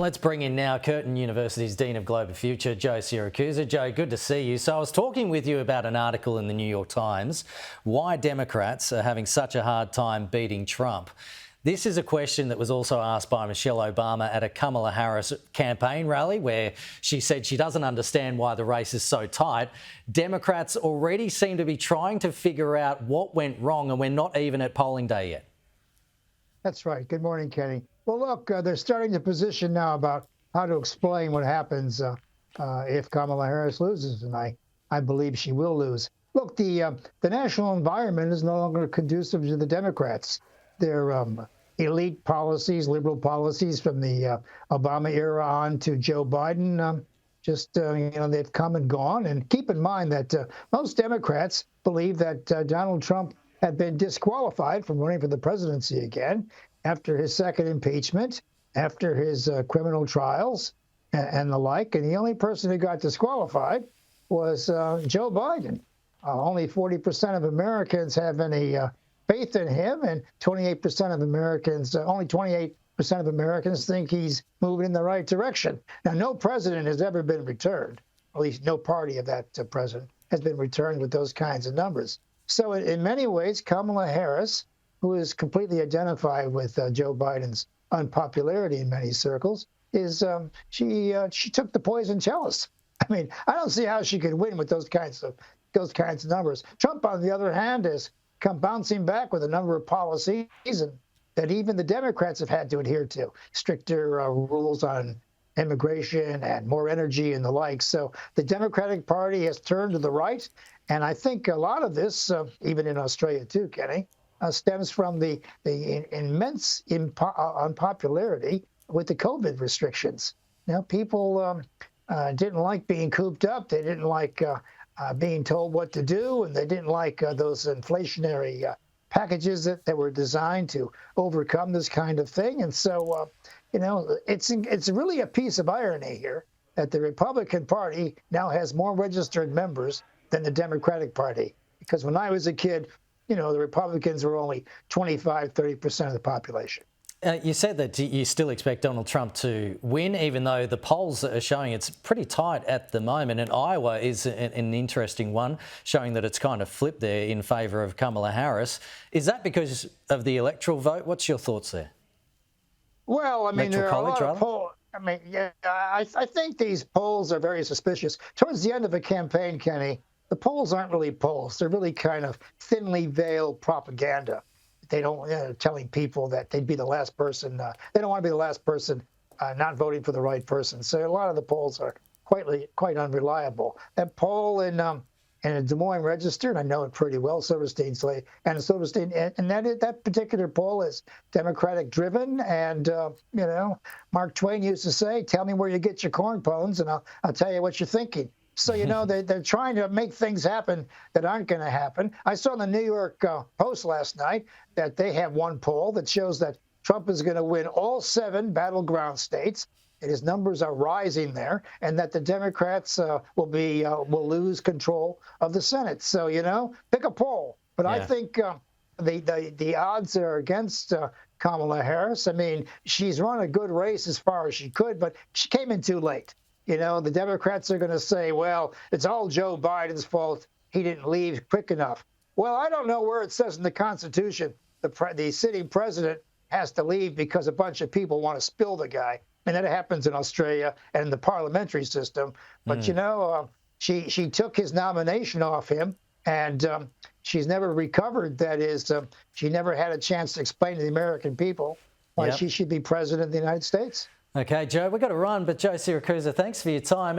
Let's bring in now Curtin University's Dean of Global Future, Joe Siracusa. Joe, good to see you. So I was talking with you about an article in the New York Times, why Democrats are having such a hard time beating Trump. This is a question that was also asked by Michelle Obama at a Kamala Harris campaign rally where she said she doesn't understand why the race is so tight. Democrats already seem to be trying to figure out what went wrong, and we're not even at polling day yet. That's right. Good morning, Kenny. Well, look, they're starting to position now about how to explain what happens if Kamala Harris loses, and I believe she will lose. Look, the national environment is no longer conducive to the Democrats. Their elite policies, liberal policies from the Obama era on to Joe Biden, they've come and gone. And keep in mind that most Democrats believe that Donald Trump had been disqualified from running for the presidency again after his second impeachment, after his criminal trials and the like. And the only person who got disqualified was Joe Biden. Only 40% of Americans have any faith in him, and 28% of Americans, only 28% of Americans think he's moving in the right direction. Now, no president has ever been returned, at least no party of that president has been returned with those kinds of numbers. So in many ways, Kamala Harris, who is completely identified with Joe Biden's unpopularity in many circles, is she took the poison chalice. I mean, I don't see how she could win with those kinds of numbers. Trump, on the other hand, has come bouncing back with a number of policies that even the Democrats have had to adhere to, stricter rules on immigration and more energy and the like. So the Democratic Party has turned to the right. And I think a lot of this, even in Australia too, Kenny, stems from the immense unpopularity with the COVID restrictions. Now, people didn't like being cooped up. They didn't like being told what to do, and they didn't like those inflationary packages that were designed to overcome this kind of thing. And so, it's really a piece of irony here that the Republican Party now has more registered members than the Democratic Party. Because when I was a kid, the Republicans were only 25, 30% of the population. You said that you still expect Donald Trump to win, even though the polls are showing it's pretty tight at the moment. And Iowa is an interesting one, showing that it's kind of flipped there in favour of Kamala Harris. Is that because of the electoral vote? What's your thoughts there? Well, I mean, there are a lot of polls. I mean, yeah, I think these polls are very suspicious. Towards the end of a campaign, Kenny, the polls aren't really polls. They're really kind of thinly veiled propaganda. They don't telling people that they'd be the last person. They don't want to be the last person not voting for the right person. So a lot of the polls are quite unreliable. That poll in the Des Moines Register, and I know it pretty well, Silverstein, and that particular poll is Democratic driven. And Mark Twain used to say, "Tell me where you get your corn pones, and I'll tell you what you're thinking." So, they're trying to make things happen that aren't going to happen. I saw in the New York Post last night that they have one poll that shows that Trump is going to win all 7 battleground states, and his numbers are rising there, and that the Democrats will lose control of the Senate. So, pick a poll. But yeah. I think the odds are against Kamala Harris. I mean, she's run a good race as far as she could, but she came in too late. The Democrats are going to say, well, it's all Joe Biden's fault. He didn't leave quick enough. Well, I don't know where it says in the Constitution the sitting president has to leave because a bunch of people want to spill the guy. And that happens in Australia and in the parliamentary system. But, she took his nomination off him, and she's never recovered. That is, she never had a chance to explain to the American people why she should be president of the United States. OK, Joe, we've got to run, but Joe Siracusa, thanks for your time.